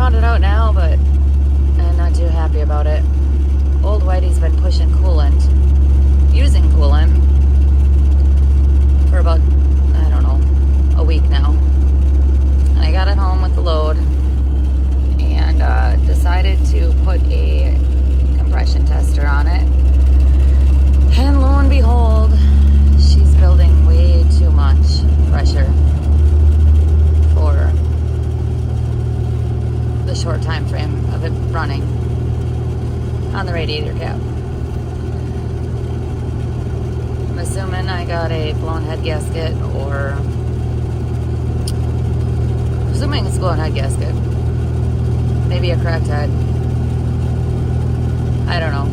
found it out now, but I'm not too happy about it. Old Whitey's been pushing coolant, using coolant, for about, I don't know, a week now. And I got it home with the load and decided to put a compression tester on it. And lo and behold, she's building way too much pressure for the short time frame of it running on the radiator cap. I'm assuming I got a blown head gasket, or assuming it's a blown head gasket, maybe a cracked head. I don't know.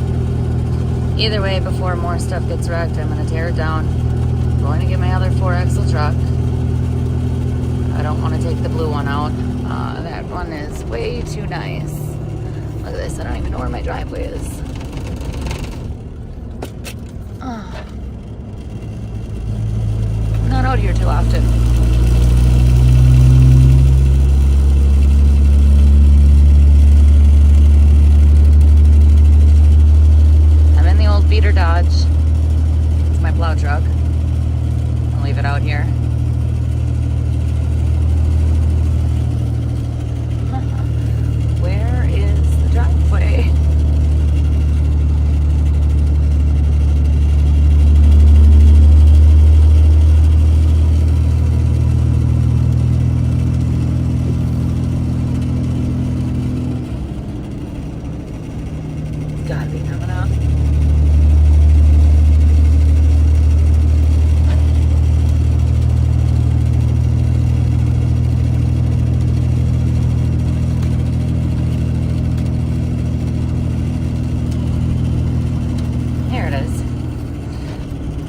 Either way, before more stuff gets wrecked, I'm going to tear it down. I'm going to get my other 4-axle truck. I don't want to take the blue one out. That one is way too nice. Look at this. I don't even know where my driveway is. I'm not out here too often. I'm in the old beater Dodge. It's my plow truck. I'll leave it out here. Where is the driveway? It's gotta be coming up.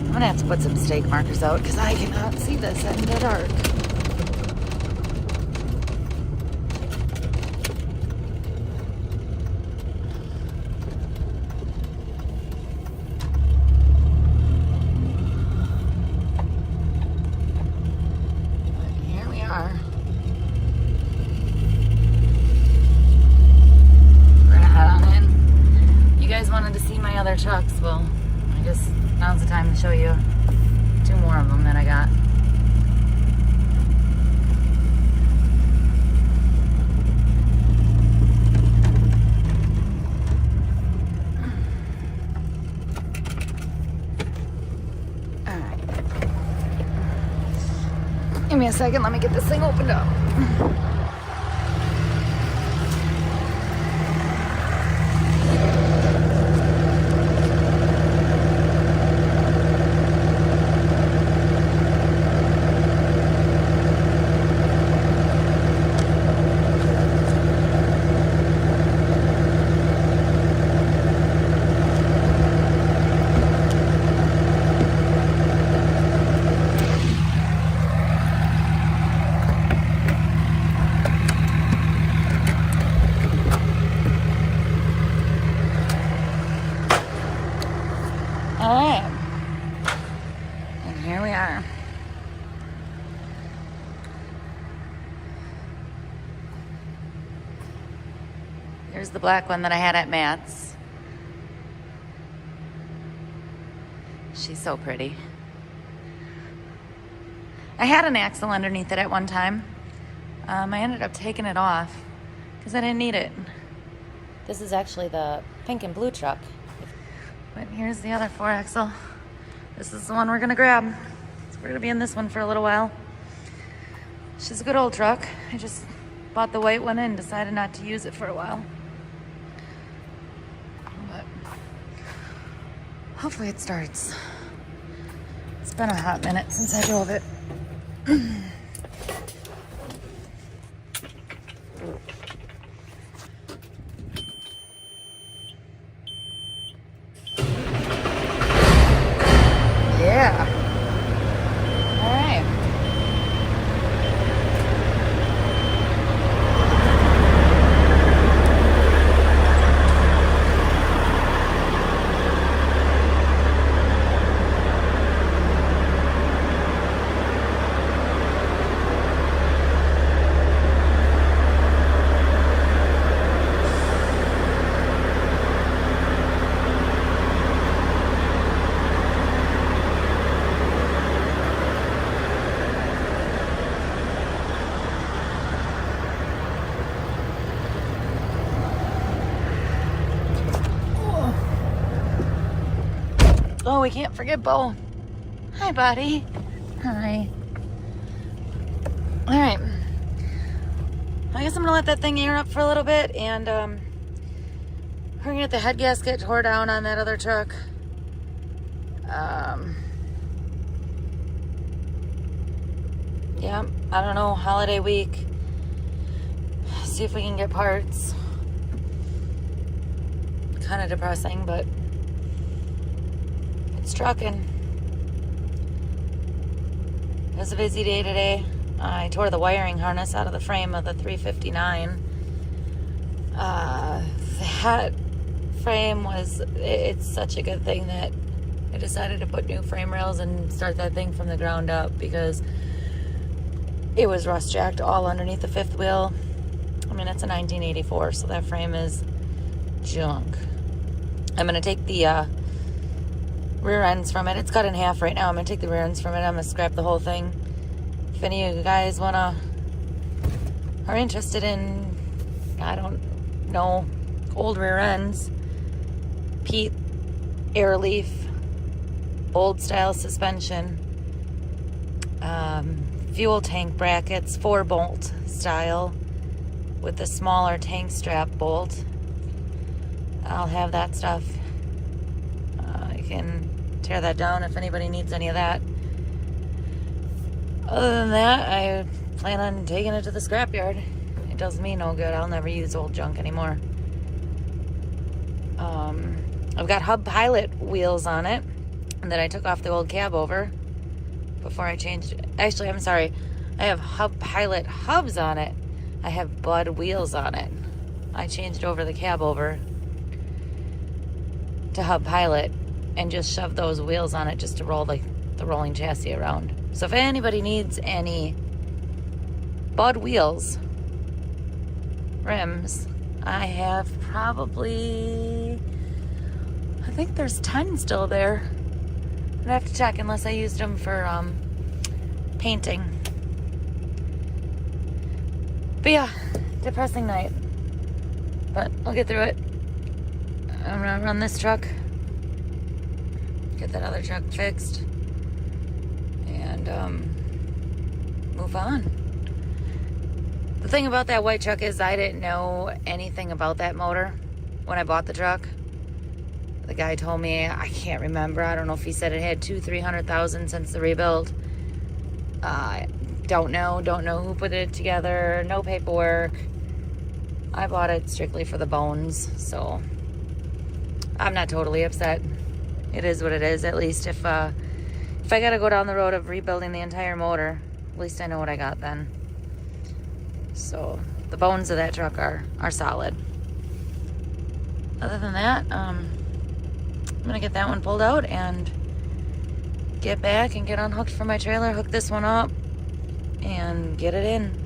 I'm gonna have to put some stake markers out because I cannot see this in the dark. But here we are. We're gonna head on in. You guys wanted to see my other trucks. Well, I guess now's the time to show you 2 more of them that I got. Alright. Give me a second, let me get this thing opened up. Alright, and here we are. Here's the black one that I had at Matt's. She's so pretty. I had an axle underneath it at one time. I ended up taking it off because I didn't need it. This is actually the pink and blue truck. But here's the other 4-axle. This is the one we're gonna grab. So we're gonna be in this one for a little while. She's a good old truck. I just bought the white one and decided not to use it for a while. But hopefully it starts. It's been a hot minute since I drove it. Yeah. All right. Oh, we can't forget Bo. Hi, buddy. Hi. All right. I guess I'm gonna let that thing air up for a little bit, and we're gonna get the head gasket tore down on that other truck. Yeah, I don't know, holiday week. See if we can get parts. Kind of depressing, but it's trucking. It was a busy day today. I tore the wiring harness out of the frame of the 359. That frame it's such a good thing that I decided to put new frame rails and start that thing from the ground up, because it was rust jacked all underneath the fifth wheel. I mean, it's a 1984, so that frame is junk. I'm going to take the rear ends from it. It's cut in half right now. I'm going to take the rear ends from it. I'm going to scrap the whole thing. If any of you guys are interested in, I don't know, old rear ends, Pete Airleaf, old style suspension, fuel tank brackets, 4-bolt style with the smaller tank strap bolt. I'll have that stuff. I can tear that down if anybody needs any of that. Other than that, I plan on taking it to the scrapyard. It does me no good. I'll never use old junk anymore. I've got Hub Pilot wheels on it that I took off the old cab over before I changed it. Actually, I'm sorry. I have Hub Pilot hubs on it. I have Bud wheels on it. I changed over the cab over to Hub Pilot and just shoved those wheels on it just to roll the rolling chassis around. So if anybody needs any Bud wheels, rims, I have probably, I think there's 10 still there. I'd have to check unless I used them for painting. But yeah, depressing night. But I'll get through it. I'm gonna run this truck, get that other truck fixed, and move on. The thing about that white truck is I didn't know anything about that motor when I bought the truck. The guy told me, I can't remember, I don't know if he said it had 200,000-300,000 since the rebuild. Don't know who put it together, no paperwork. I bought it strictly for the bones, so I'm not totally upset. It is what it is. At least if I gotta go down the road of rebuilding the entire motor, at least I know what I got then. So the bones of that truck are solid. Other than that, I'm gonna get that one pulled out and get back and get unhooked from my trailer, hook this one up, and get it in.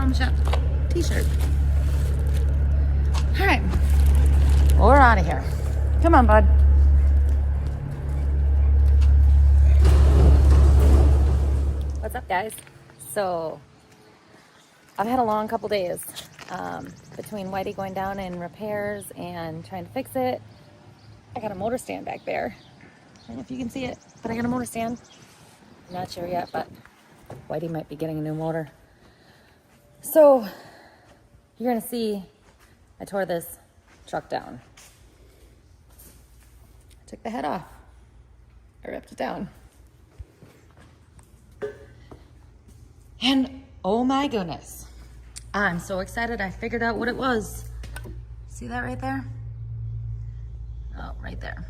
Mom Shop t-shirt. All right, we're out of here. Come on, bud. What's up, guys? So I've had a long couple days between Whitey going down in repairs and trying to fix it. I got a motor stand back there. I don't know if you can see it, but I got a motor stand. I'm not sure yet, but Whitey might be getting a new motor. So you're gonna see I tore this truck down. I took the head off. I ripped it down. And oh my goodness, I'm so excited I figured out what it was. See that right there? Oh, right there.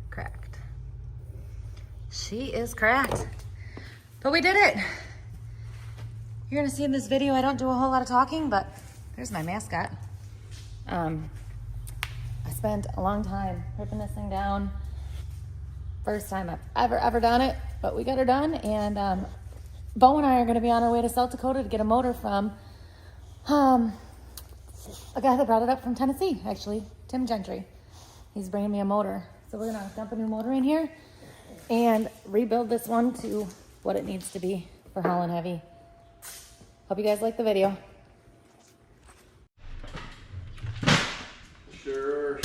Cracked. She is cracked. But we did it. You're gonna see in this video I don't do a whole lot of talking, but there's my mascot. I spent a long time ripping this thing down. First time I've ever done it, but we got her done. And Bo and I are gonna be on our way to South Dakota to get a motor from a guy that brought it up from Tennessee, actually, Tim Gentry. He's bringing me a motor. So we're gonna dump a new motor in here and rebuild this one to what it needs to be for hauling heavy. Hope you guys like the video. Sure.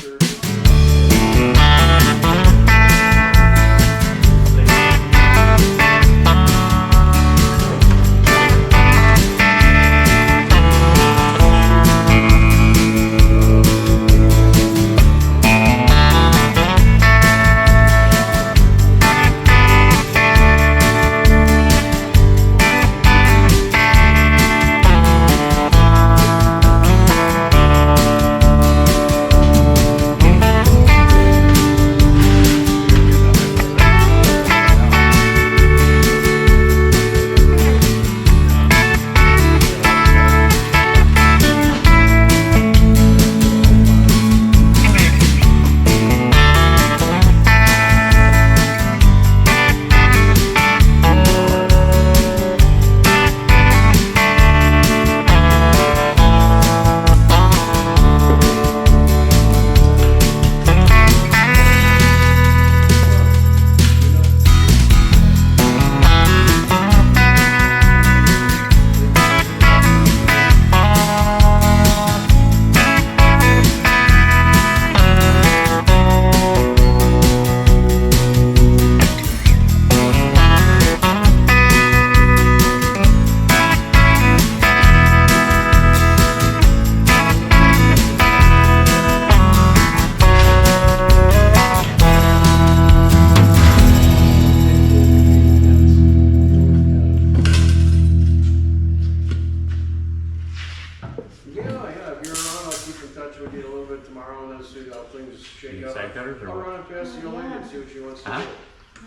I'll run it past the old lady and see what she wants to do.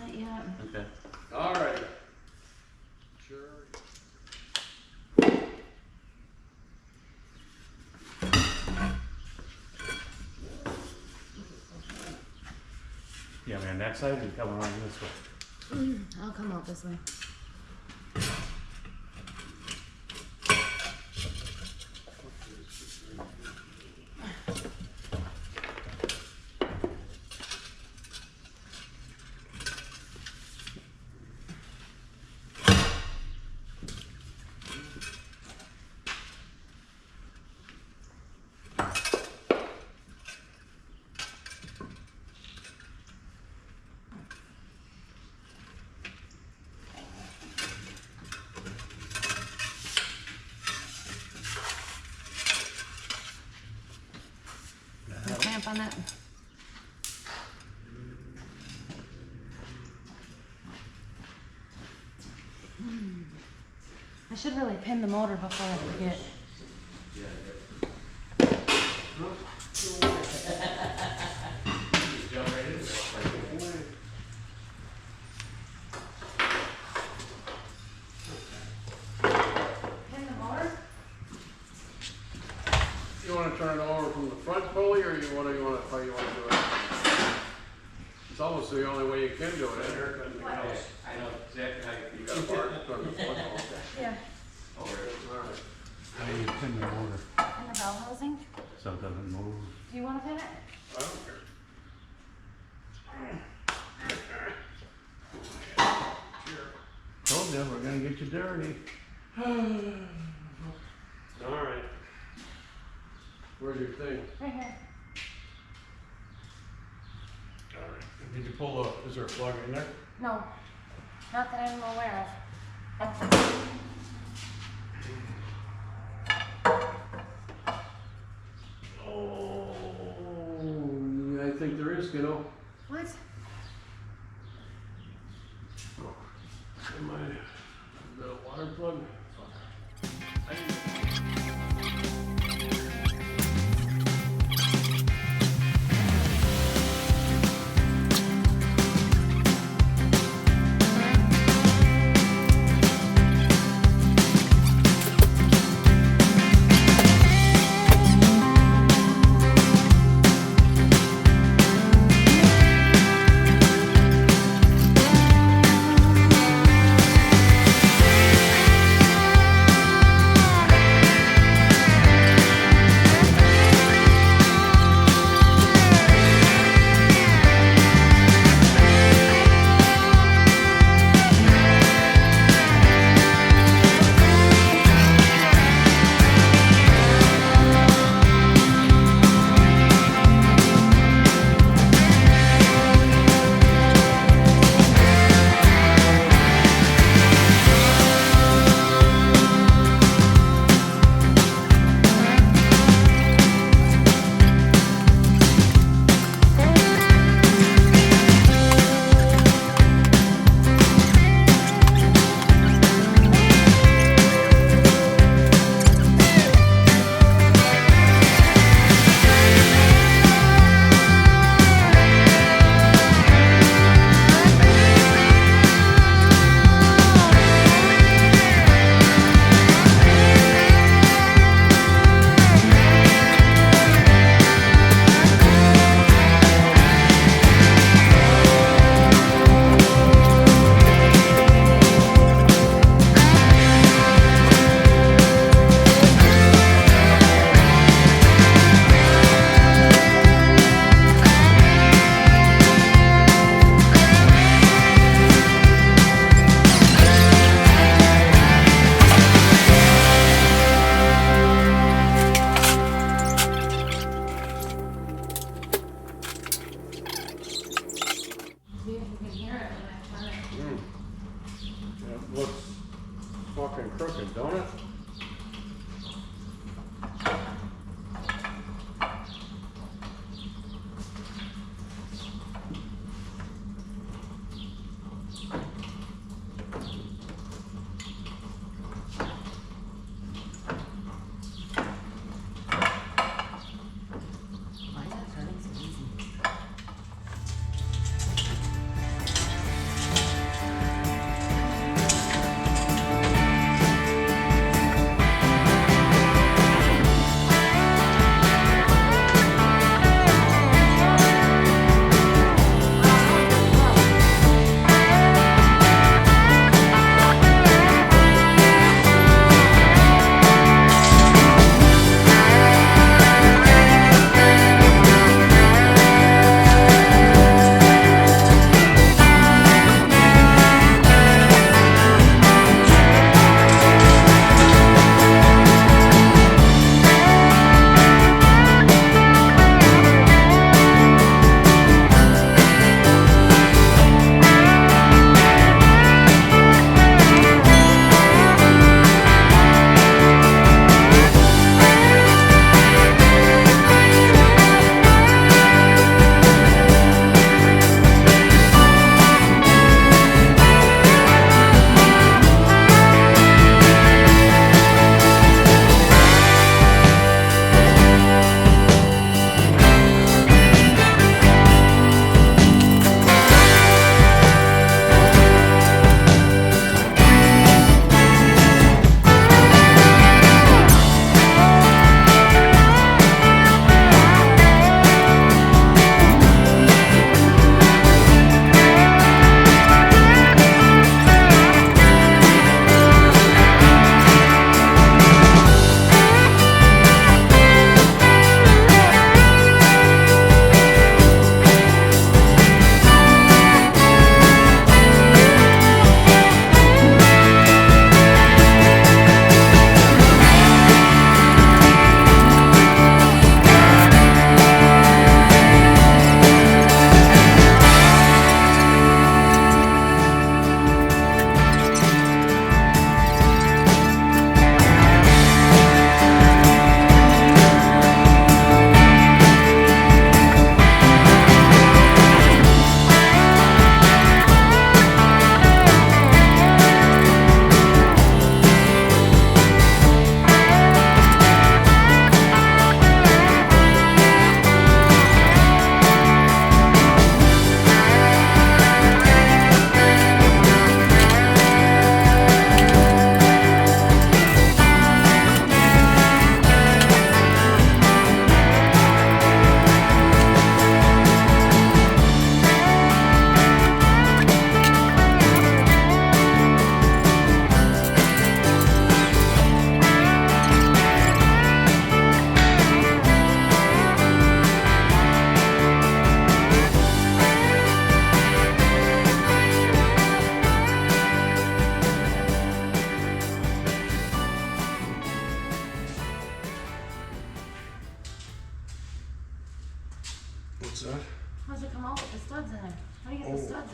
Not yet. Okay. All right. Sure. Yeah, man, that side is coming around this way. I'll come out this way. Clamp on that. I should really pin the motor before I forget. Pin the motor? You want to turn it over from the front pulley, or how you want to do it? It's almost the only way you can do it. I know exactly how you You got to park it on the front pulley. Told you, we're gonna get you dirty. Alright. Where's your thing? Right here. Alright. Did you pull the, is there a plug in there? No, not that I'm aware of. Oh, I think there is, kiddo. What? Am I, is that a water plug? I didn't- See if you can hear it when I turn it. It looks fucking crooked, don't it? Why is that turning so easy?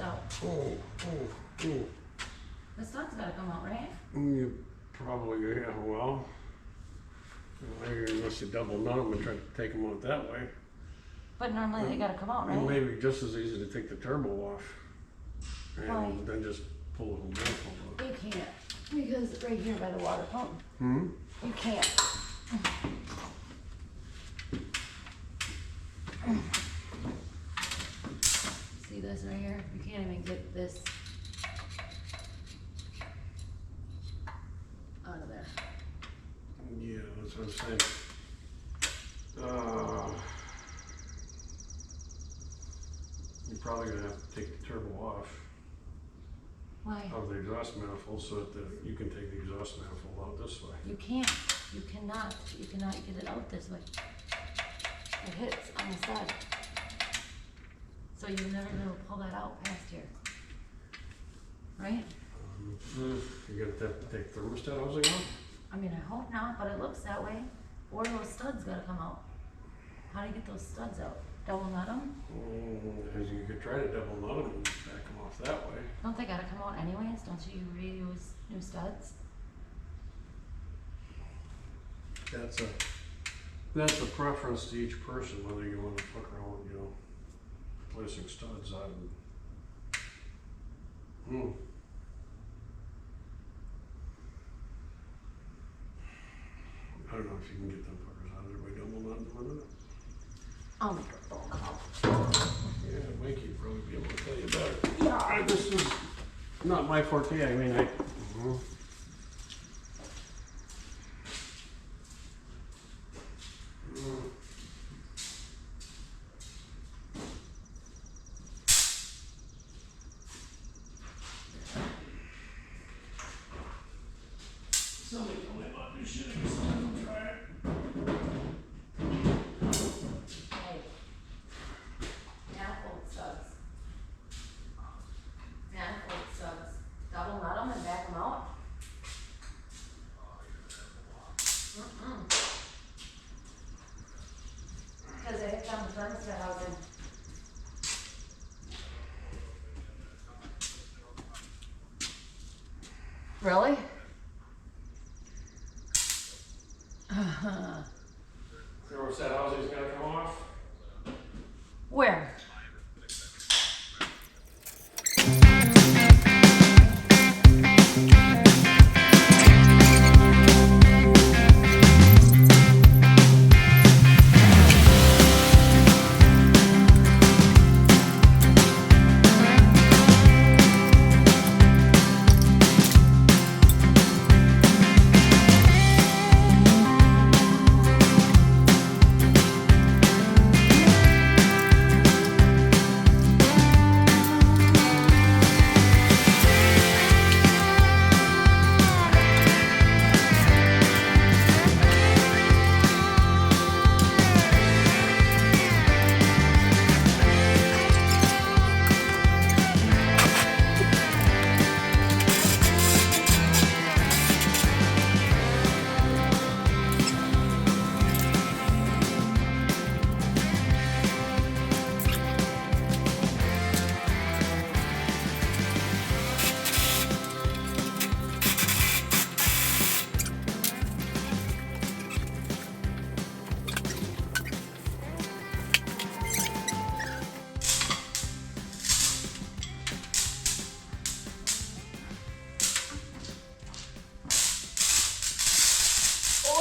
out. Oh. The stud's gotta come out, right? You probably, yeah, well, unless you double nut them and try to take them out that way. But normally they gotta come out, It right? may be just as easy to take the turbo off Why? and then just pull the whole manifold off. You can't, because right here by the water pump, Hmm? you can't. See this right here? You can't even get this out of there. Yeah, that's what I'm saying. You're probably gonna have to take the turbo off Why? of the exhaust manifold so that you can take the exhaust manifold out this way. You can't. You cannot get it out this way. It hits on the stud. So you're never gonna pull that out past here. Right? You're gonna have to take thermostat housing off? I mean, I hope not, but it looks that way. Or those studs gotta come out. How do you get those studs out? Double nut them? As you could try to double nut them and back them off that way. Don't they gotta come out anyways? Don't you reuse new studs? That's a preference to each person, whether you want to fuck around, placing studs on. I don't know if you can get them fuckers out of there by double nutting them or not. I'll make a phone call. Yeah, Mikey would probably be able to tell you better. Yeah, this is not my forte. I mean, somebody told me about this shit. I guess I'll try it. Hey. Manifold studs. Manifold studs. Double nut them and back them out? Because they hit down the thermostat housing. Really? Thermostat housing's gotta come off. Where?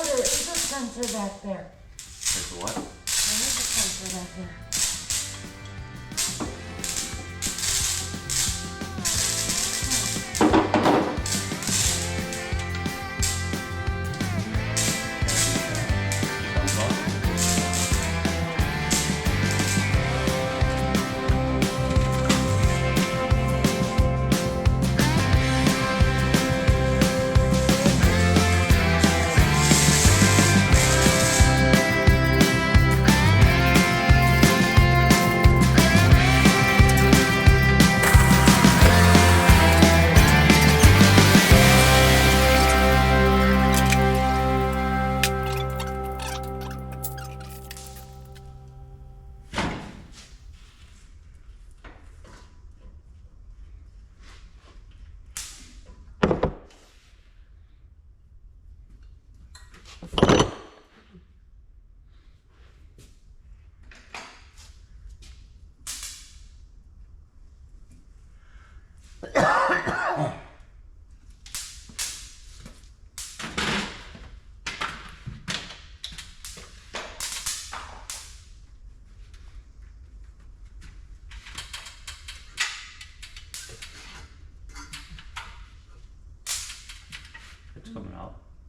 There is a sensor back there. There's what? There is a sensor back there.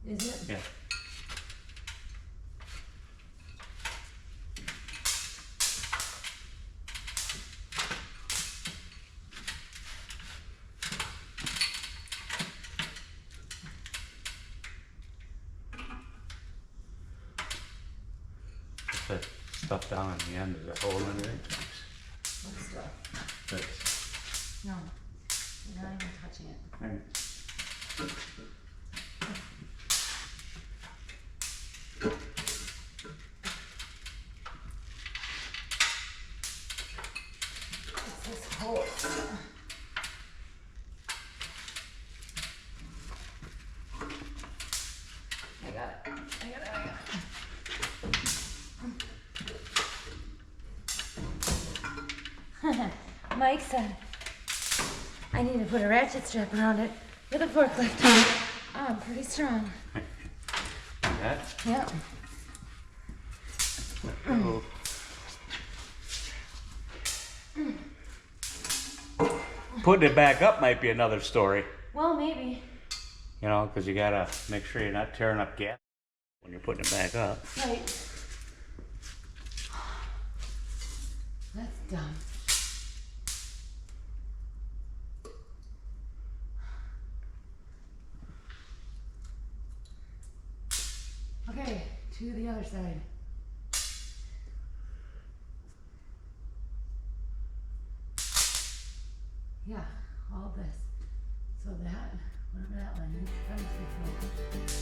Is it? Yeah. Put stuff down in the end. Is it holding anything? What stuff? This. No. You're not even touching it. Right. It's this hole. I got it. Mike said I need to put a ratchet strap around it with a forklift. Oh, I'm pretty strong. That? Yep. Oh. Putting it back up might be another story. Well, maybe. You know, because you gotta make sure you're not tearing up gas when you're putting it back up. Right. That's dumb. Okay, to the other side. Yeah, all this. So that, whatever that one is, that must be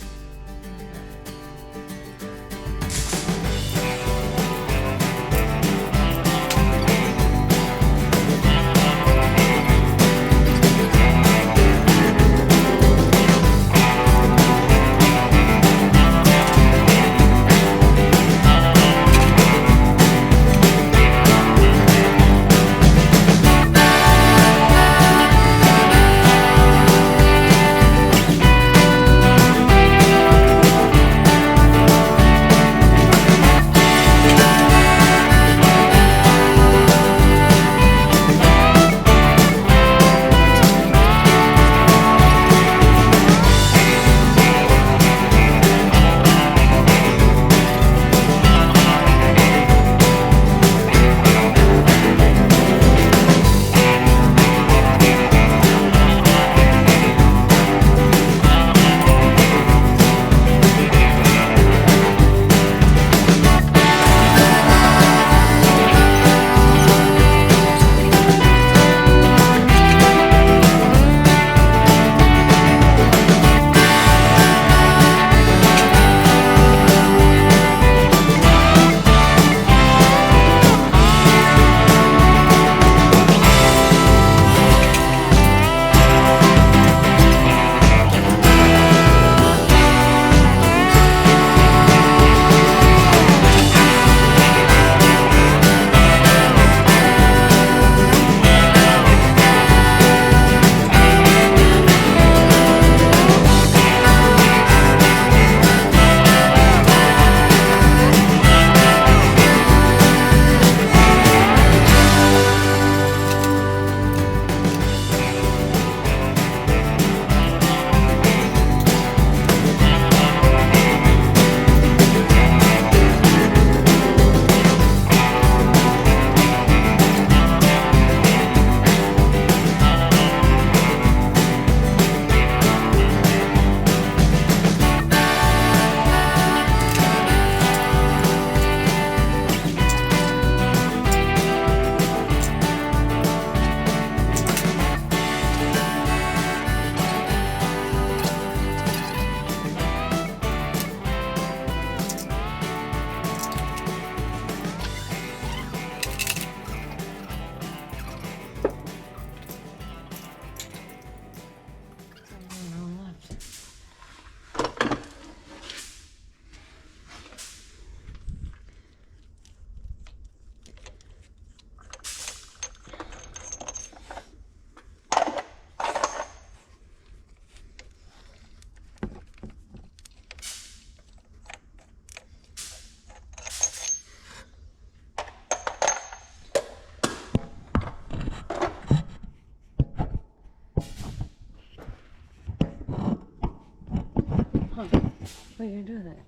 Huh. What are you gonna do with it?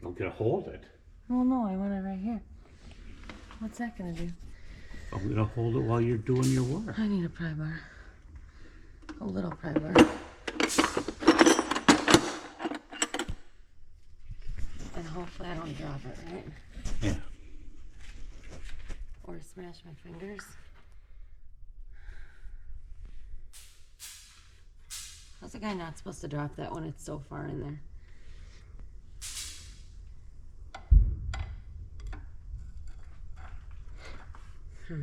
I'm gonna hold it. Well, no, I want it right here. What's that gonna do? I'm gonna hold it while you're doing your work. I need a pry bar. A little pry bar. And hopefully I don't drop it, right? Yeah. Or smash my fingers. How's the guy not supposed to drop that when it's so far in there? Is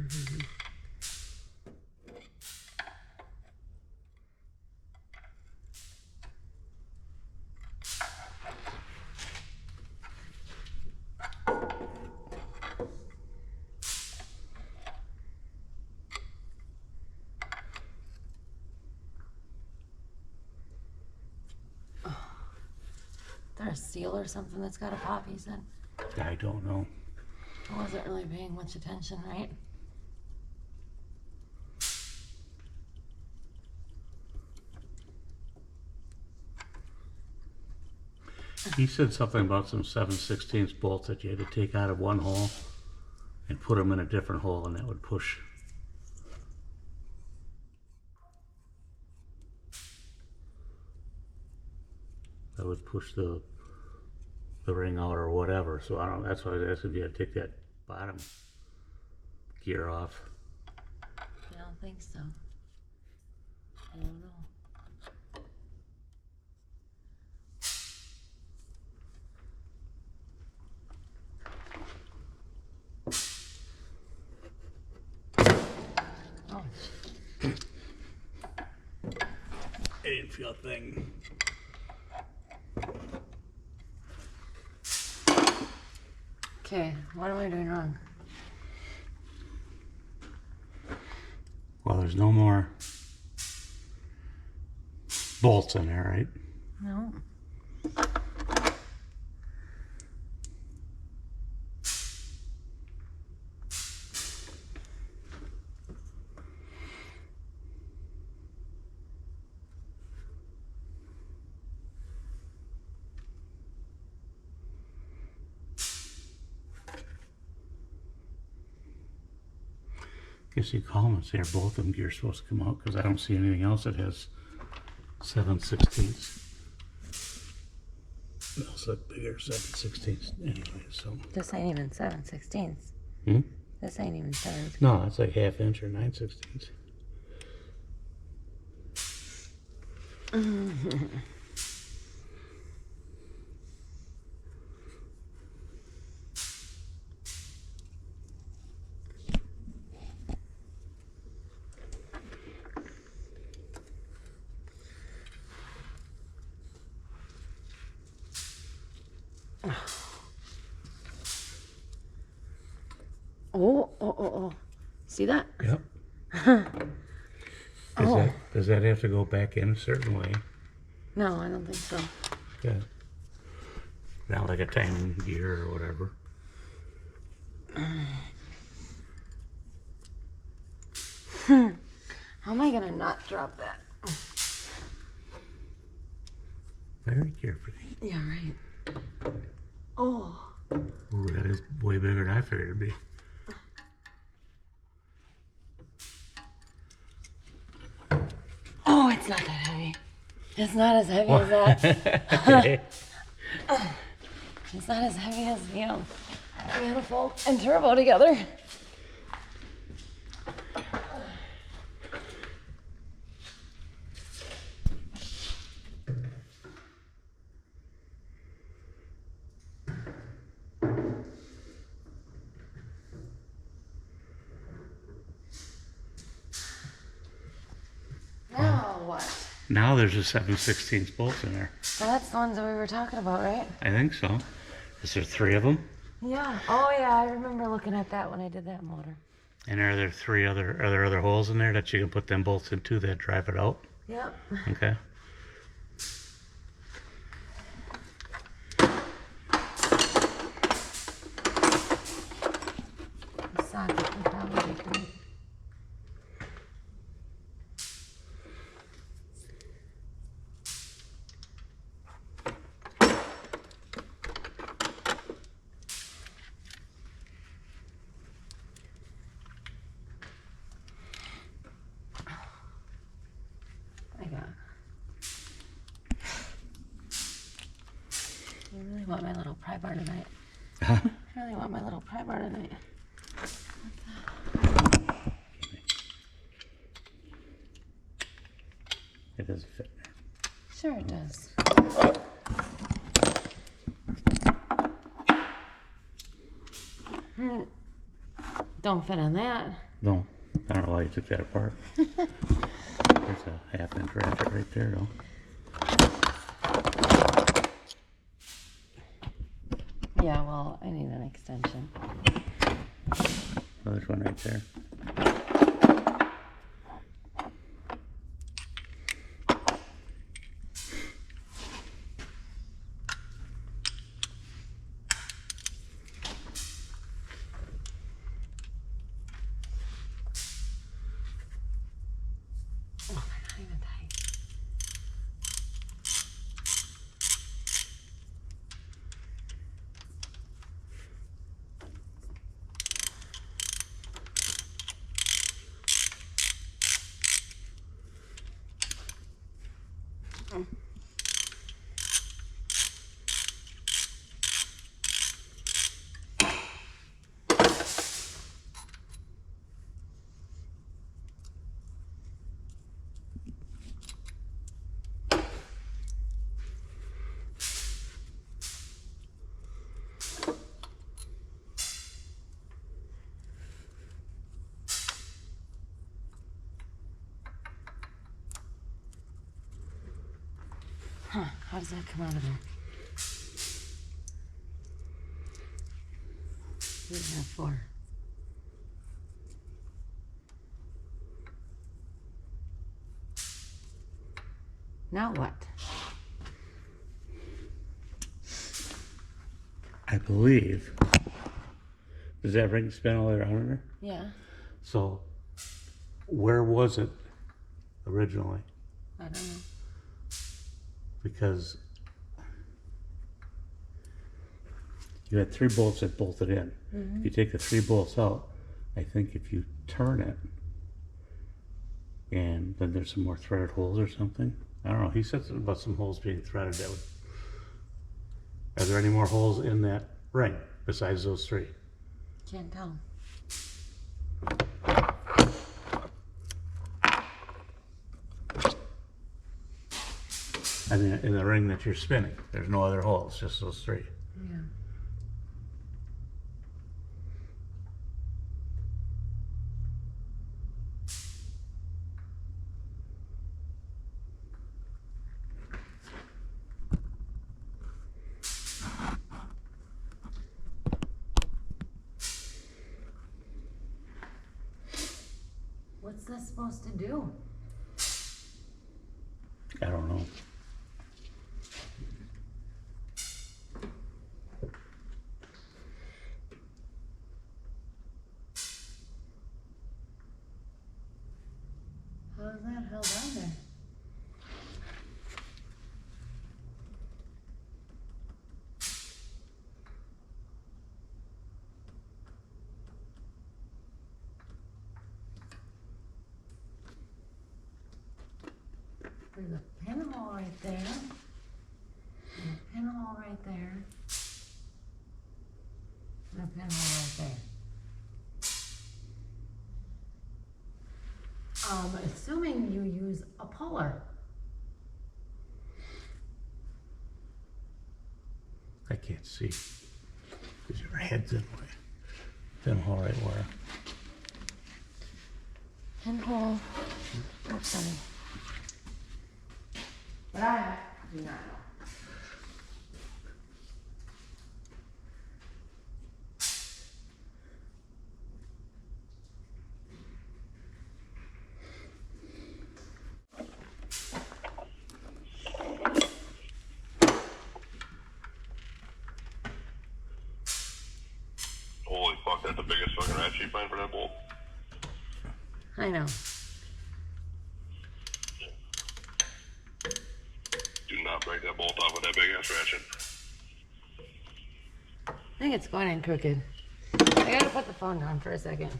there a seal or something that's got a pop, he said? I don't know. I wasn't really paying much attention, right? He said something about some 7/16 bolts that you had to take out of one hole and put them in a different hole, and that would push. That would push the ring out or whatever. So I don't. That's why I was asking if you had to take that bottom gear off. I don't think so. I don't know. Oh, I didn't feel a thing. okay, what am I doing wrong? Well, there's no more bolts in there, right? No. Guess you call them and say, are both of them gears supposed to come out? Because I don't see anything else that has 7/16. Those look bigger 7/16 anyway, so. This ain't even 7/16. Hmm? This ain't even 7. No, it's like 1/2 inch or 9/16. Oh. See that? Yep. Does that have to go back in a certain way? No, I don't think so. Yeah. Not like a timing gear or whatever. How am I gonna not drop that? Very carefully. Yeah, right. Oh. Ooh, that is way bigger than I figured it'd be. Oh, it's not that heavy. It's not as heavy as that. Okay. It's not as heavy as, manifold and turbo together. Now what? Now there's just 7/16 bolts in there. Well, that's the ones that we were talking about, right? I think so. Is there 3 of them? Yeah. Oh, yeah. I remember looking at that when I did that motor. And are there other holes in there that you can put them bolts into that drive it out? Yep. Okay. The socket would probably be great. want my little pry bar tonight. Huh? I really want my little pry bar tonight. It doesn't fit. Sure it does. Don't fit on that. No, I don't know why you took that apart. There's a 1/2 inch ratchet right there, though. Yeah, well, I need an extension. Oh, there's one right there. Oh, they're not even tight. Huh, how does that come out of there? What is that for? Now what? I believe. Does that ring spin all the way around there? Yeah, So, where was it originally? I don't know. Because you had 3 bolts that bolted in. If you take the 3 bolts out, I think if you turn it, and then there's some more threaded holes or something. I don't know. He said something about some holes being threaded. That would. Are there any more holes in that ring besides those 3? Can't tell. I mean, in the ring that you're spinning, there's no other holes, just those 3. Yeah. What's this supposed to do? I don't know. How is that held on there? There's a pinhole right there. And a pinhole right there. And a pinhole right there. Assuming you use a puller. I can't see. Because your head's in the way. Pinhole right where? Pinhole. Oops, sorry. But I do not know. Holy fuck, that's the biggest fucking ratchet you find for that bolt. I know. Do not break that bolt off with that big ass ratchet. I think it's going in crooked. I gotta put the phone down for a second.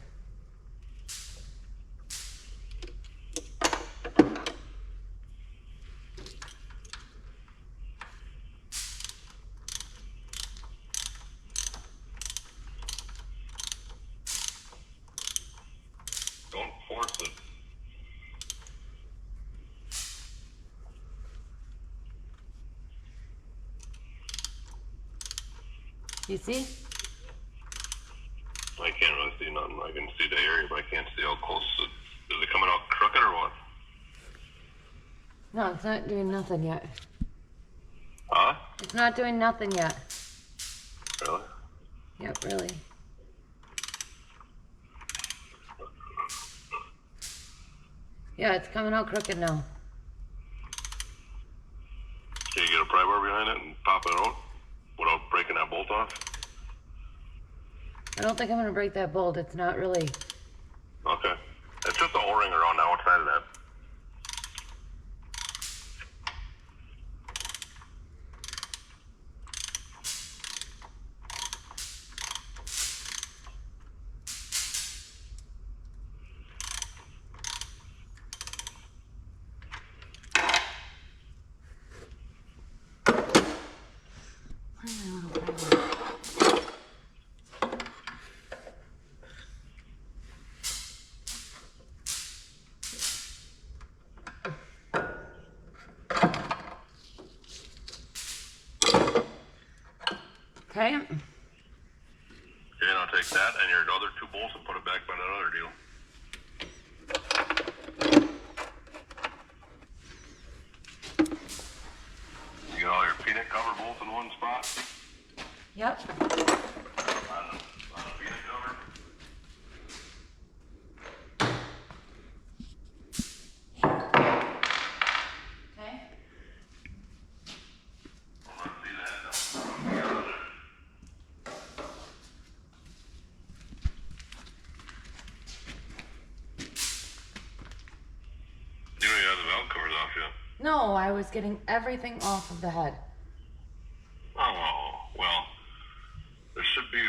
You see? I can't really see nothing. I can see the area, but I can't see how close. Is it coming out crooked or what? No, it's not doing nothing yet. Huh? It's not doing nothing yet. Really? Yep, really. Yeah, it's coming out crooked now. Can you get a pry bar behind it and pop it out without breaking that bolt off? I don't think I'm gonna break that bolt. It's not really. Okay. It's just the O-ring around the outside of that. Okay. Okay, and I'll take that and your other two bolts and put it back by that other deal. You got all your peanut cover bolts in one spot? Yep. On the peanut cover? Okay. Let's see the head now. You don't even have the valve covers off yet. No, I was getting everything off of the head. Oh, well, there should be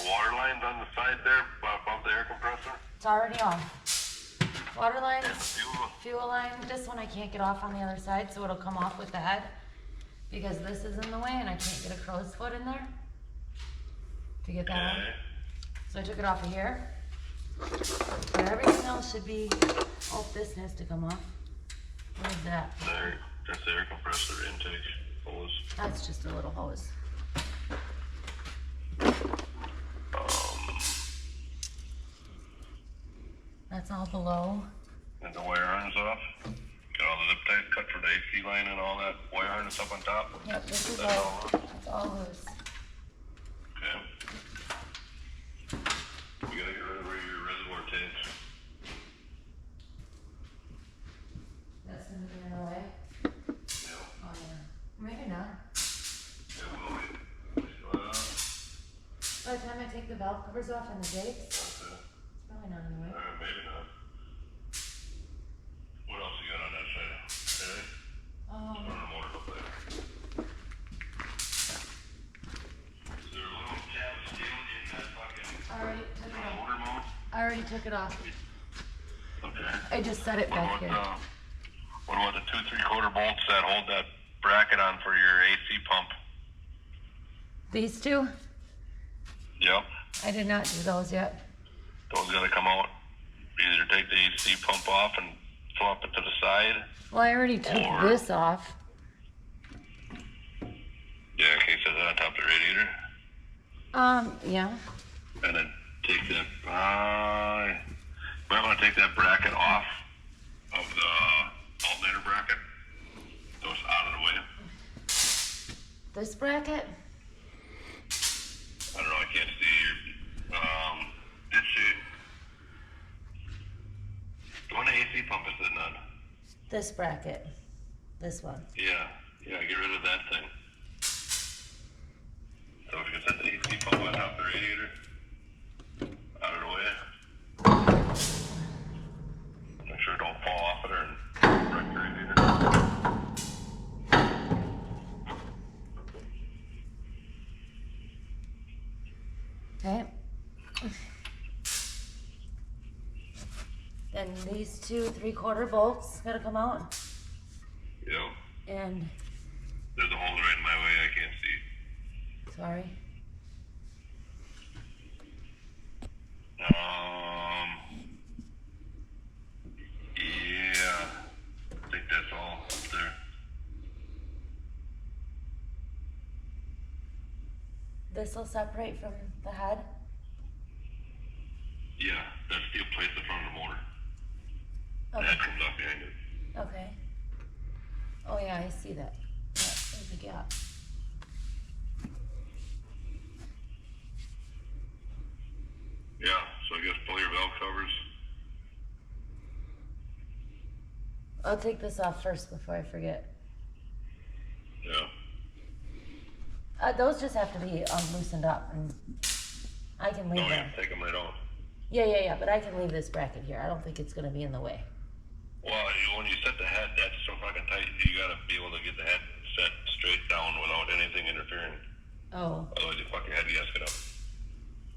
water lines on the side there above the air compressor. It's already off. Water lines, And fuel line. This one I can't get off on the other side, so it'll come off with the head. Because this is in the way and I can't get a crow's foot in there to get that on. Okay. So I took it off of here. But everything else should be, oh, this has to come off. What is that? There, that's the air compressor intake hose. That's just a little hose. That's all below. And the wire harness off. Got all the zip ties cut for the AC line and all that wire harness up on top. Yep, this is That's all, all. it's all loose. Okay. We gotta get rid of your reservoir tanks. That's gonna be in the way. Yeah. Oh yeah. Maybe not. Yeah, we still have. By the time I take the valve covers off and the gates, it's Okay. probably not in the way. Maybe not. What else you got on that side? Okay. Turn the motor up there. Is there a little tab steel in that fucking motor mode? I already took it off. Okay. I just set it back here. What about the 2 3/4 bolts that hold that bracket on for your AC pump? These two, Yep. I did not do those yet. Those gotta come out. Either take the AC pump off and flop it to the side. Well, I already took Or- this off. Yeah, in case it's on top of the radiator. Yeah. And then take that, might want to take that bracket off of the alternator bracket. So it's out of the way. This bracket? I don't know, I can't see your, did she, the one the AC pump is sitting on. This bracket. This one. Yeah, get rid of that thing. So if you can set the AC pump on top of the radiator, out of the way. Make sure it don't fall off it or break the radiator. Okay. Then these 2 3/4 bolts gotta come out. Yeah, And, there's a hole right in my way, I can't see. sorry. Yeah, I think that's all up there. This will separate from the head? Yeah, that's the place in front of the motor. The Okay. head comes off behind it. Okay. Oh yeah, I see that. Yeah, there's a gap. Yeah, so I guess pull your valve covers. I'll take this off first before I forget. Yeah. Those just have to be loosened up, and I can leave Oh yeah, them. take them right off. Yeah, but I can leave this bracket here. I don't think it's gonna be in the way. Well, when you set the head, that's so fucking tight, you gotta be able to get the head set straight down without anything interfering. Oh. Otherwise you fuck your head gasket up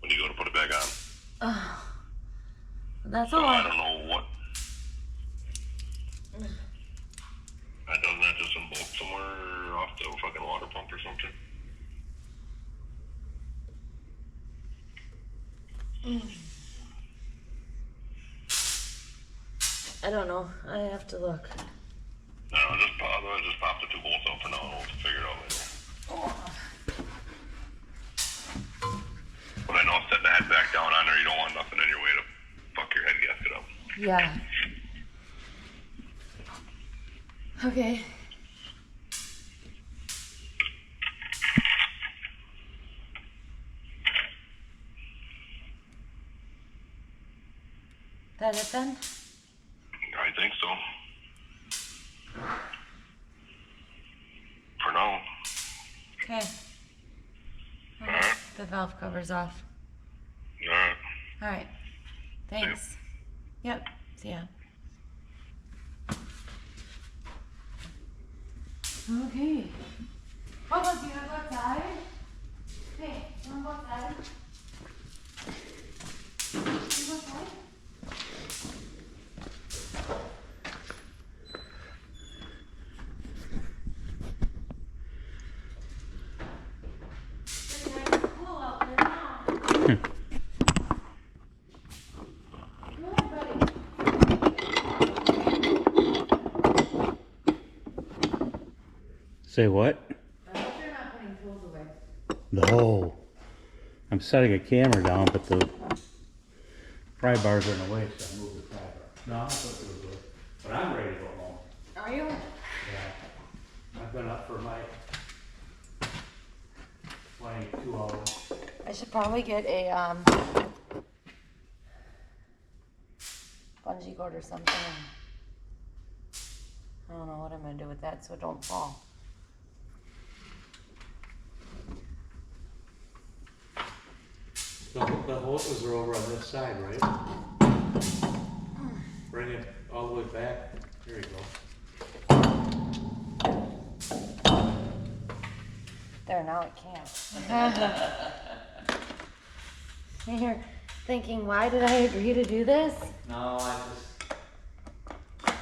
when you go to put it back on. Oh. That's So all. I don't know what. Doesn't that just some bolt somewhere off the fucking water pump or something? I don't know. I have to look. No, otherwise just pop the two bolts out for now and we'll figure it out later. But I know setting the head back down on there, you don't want nothing in your way to fuck your head gasket up. Yeah. Okay. That it then? I think so. For now. Okay. Alright. The valve cover's off. Alright. All right. Thanks. Yep. See ya. Okay. How about you go outside? Hey, you wanna go outside? You go outside? Pretty nice and cool out there now. Come on, buddy. Say what? I hope you're not putting tools away. No. I'm setting a camera down, but the pry bars are in the way, so I moved the pry bar. No, I'm supposed to do it. But I'm ready to go home. Are you? Yeah. I've been up for my 22 hours. I should probably get a bungee cord or something. I don't know what I'm gonna do with that so it don't fall. The hoses are over on this side, right? Bring it all the way back. There you go. There, now it can't. You're thinking, why did I agree to do this? No, I just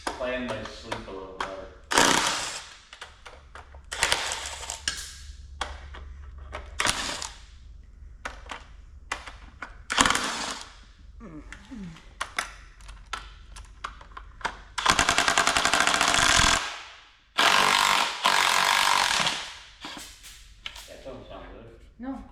planned my sleep a little better. That doesn't sound good. No.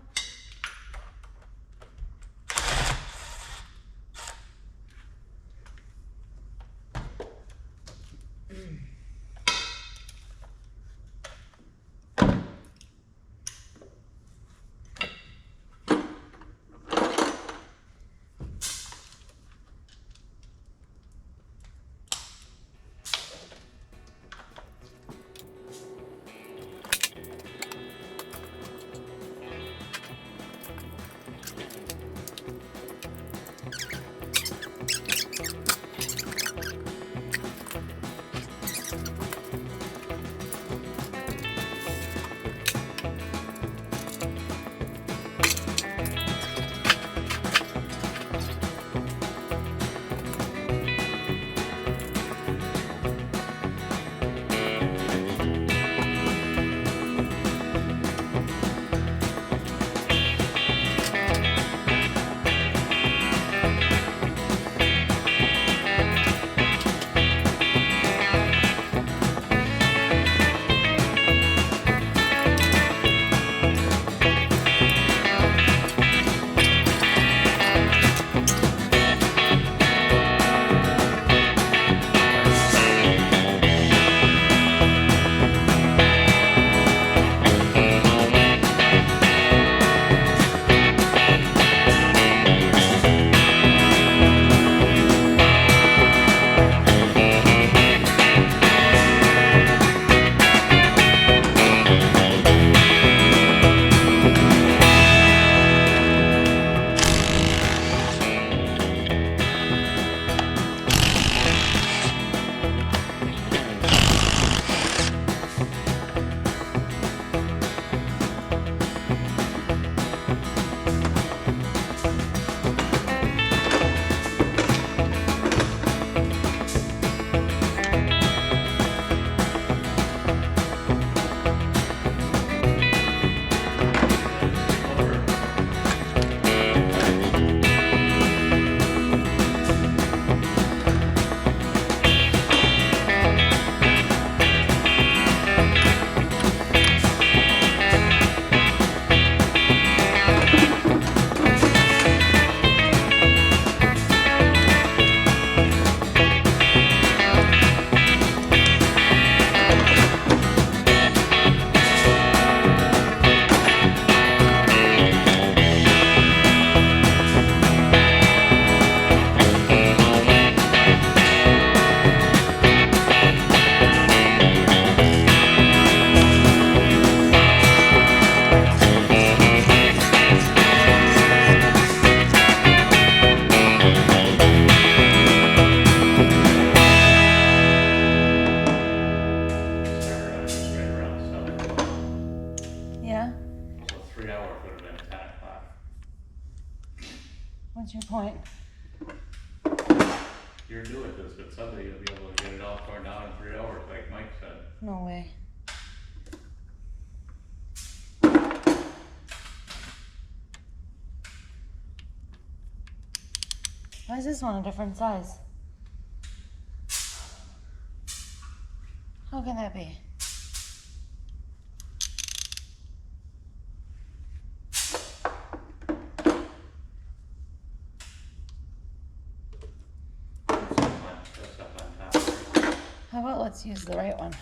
point. You're new at this, but someday you'll be able to get it all torn down in 3 hours, like Mike said. No way. Why is this one a different size? How can that be? That's up on top. How about let's use the right one?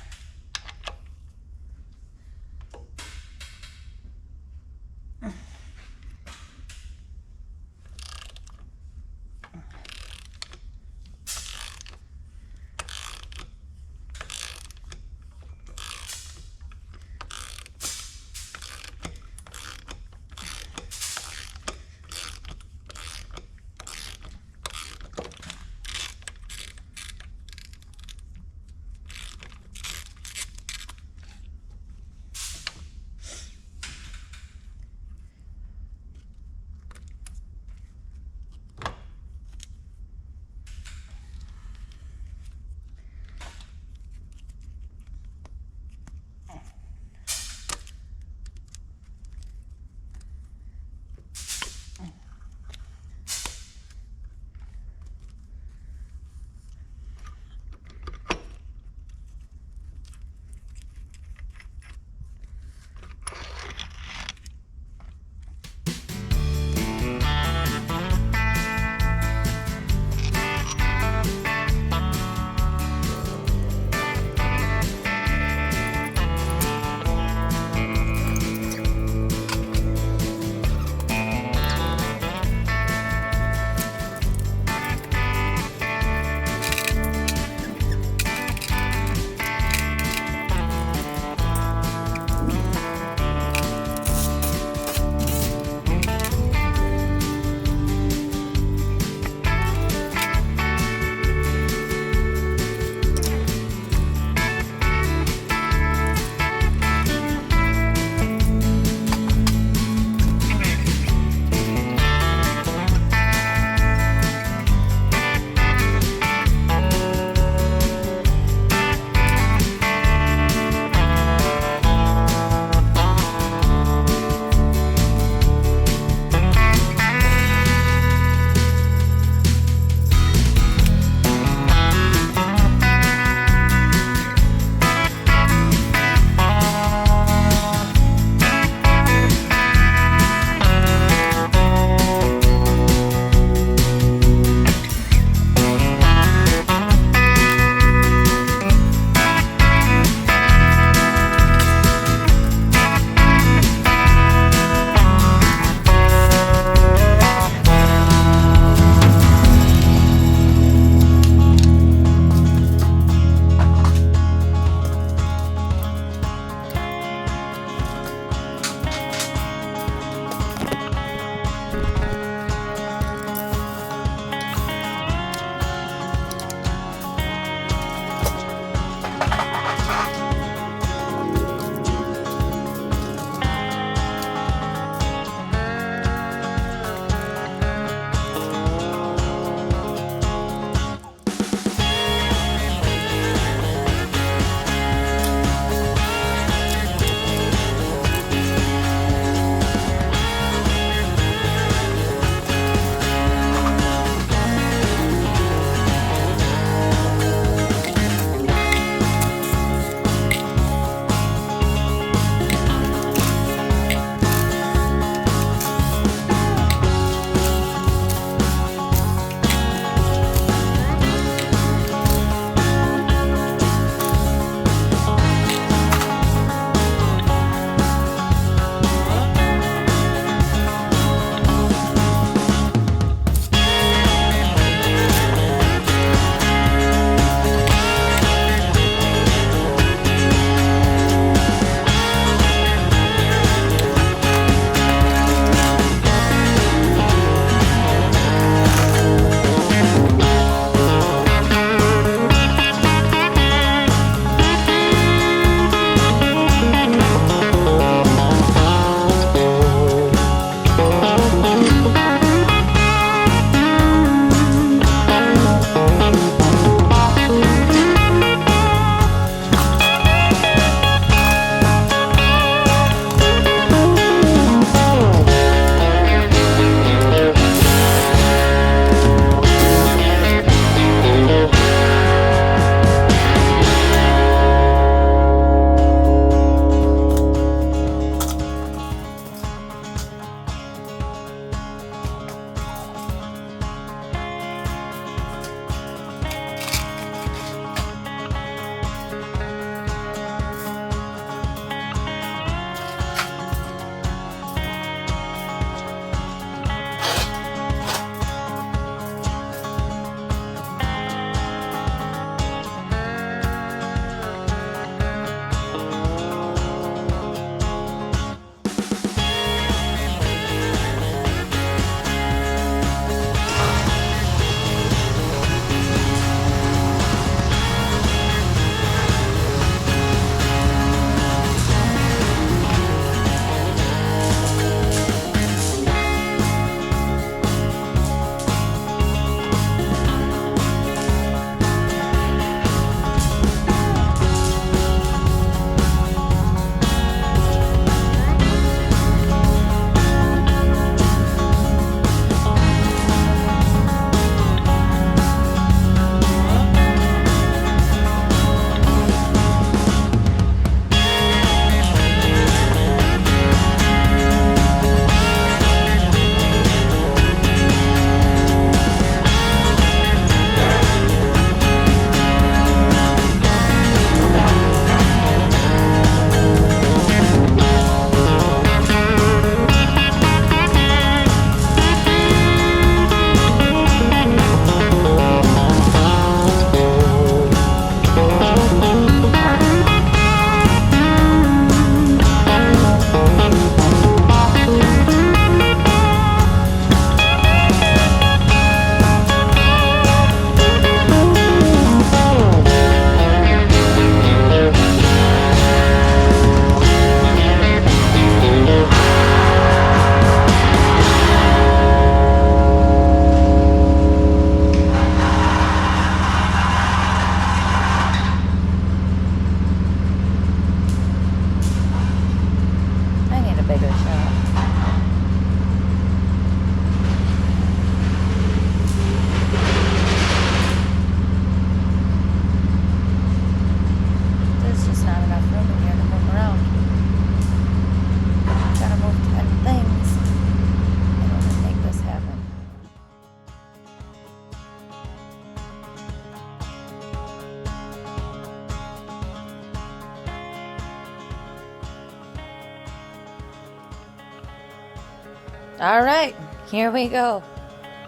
All right, here we go.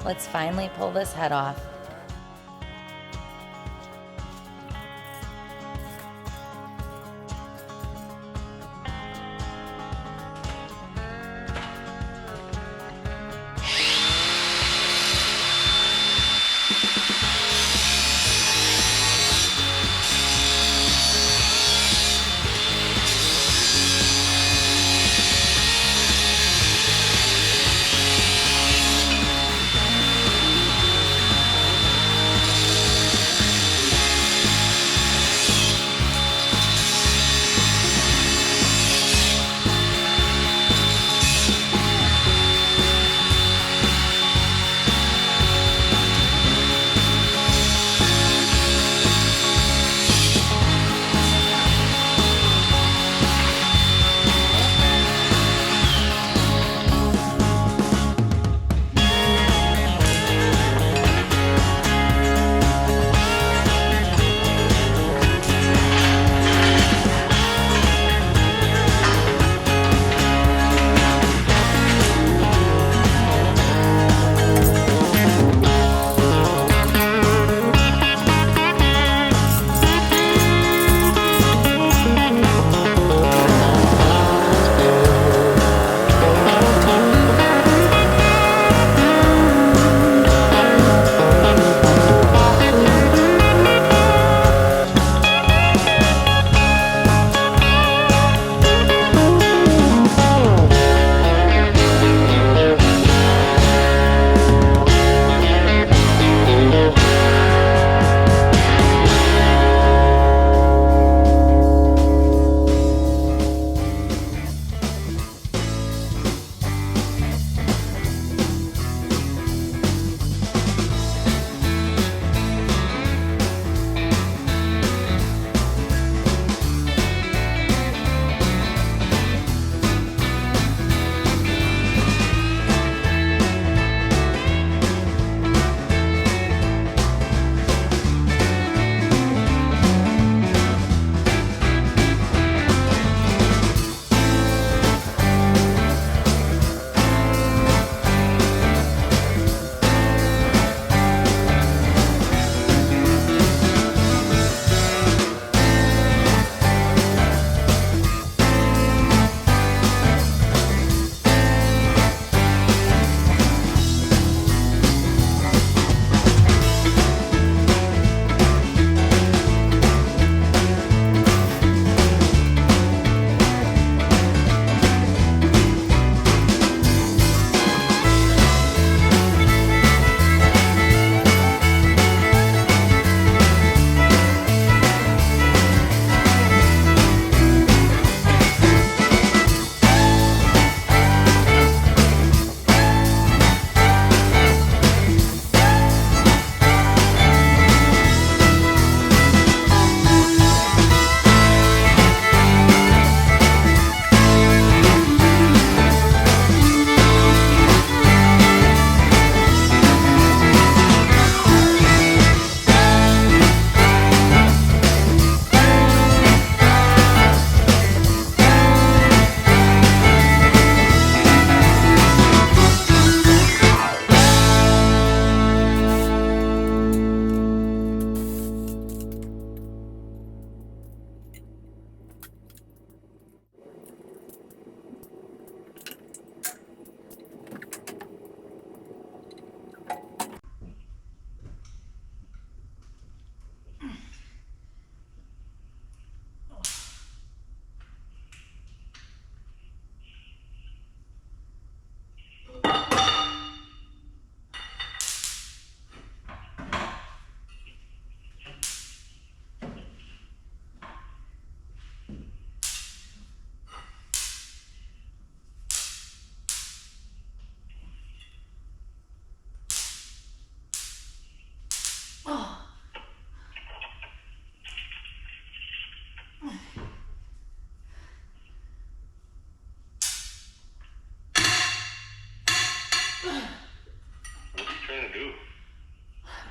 Let's finally pull this head off.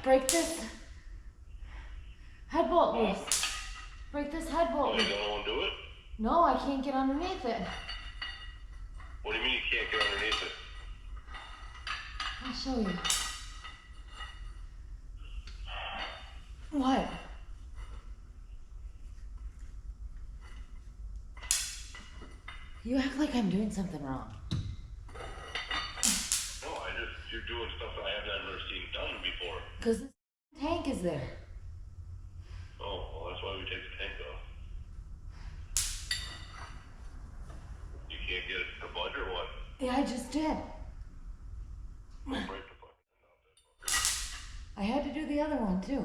Break this head bolt loose. Break this head bolt. Oh, you don't want to do it? No, I can't get underneath it. What do you mean you can't get underneath it? I'll show you. What? You act like I'm doing something wrong. No, you're doing stuff I have never seen done before. Because the tank is there. Oh, well, that's why we take the tank off. You can't get it to budge or what? Yeah, I just did. Don't break the fucking end out that fucker. I had to do the other one too.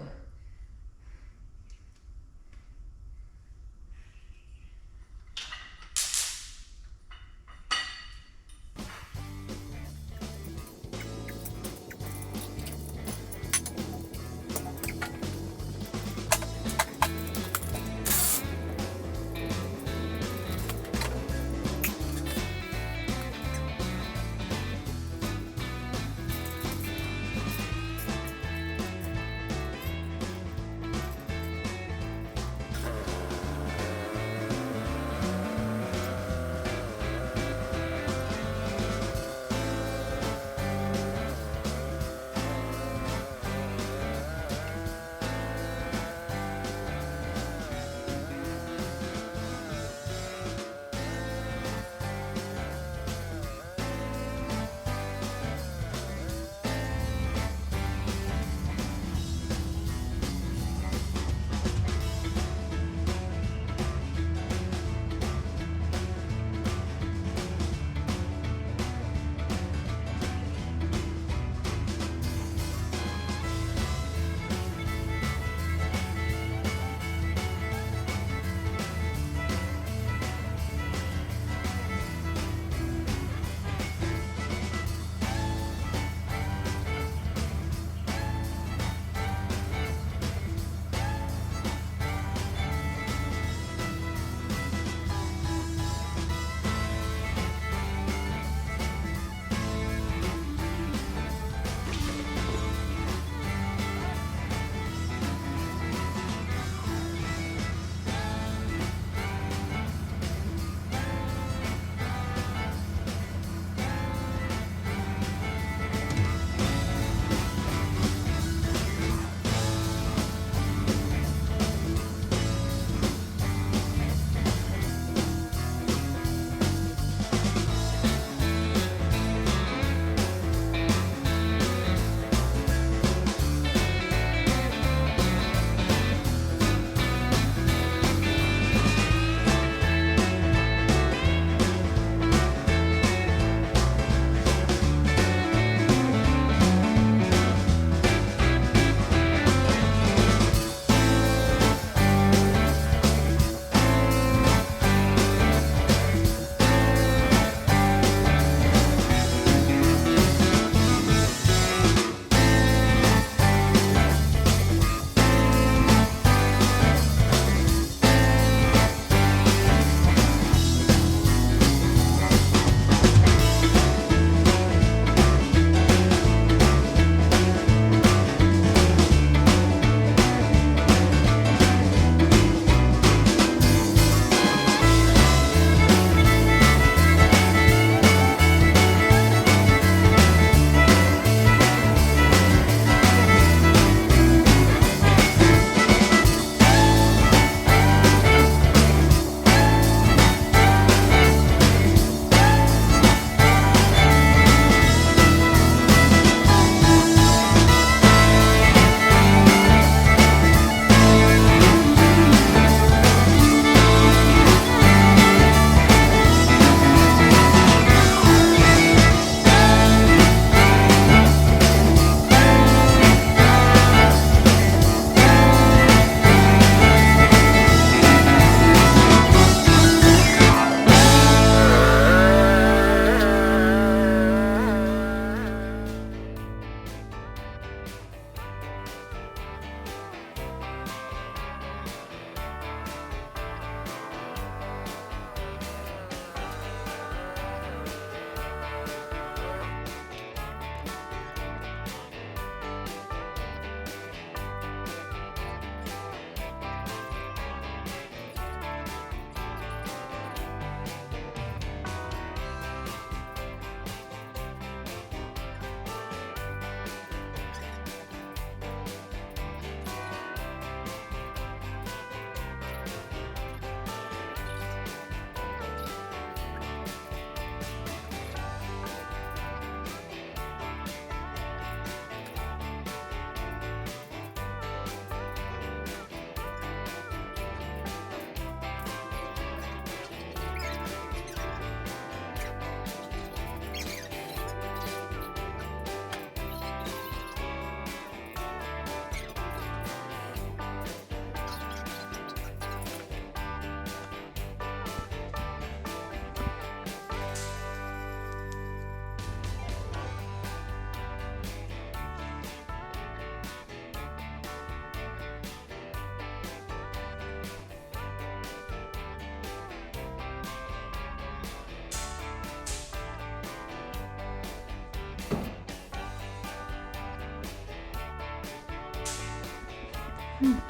Mm.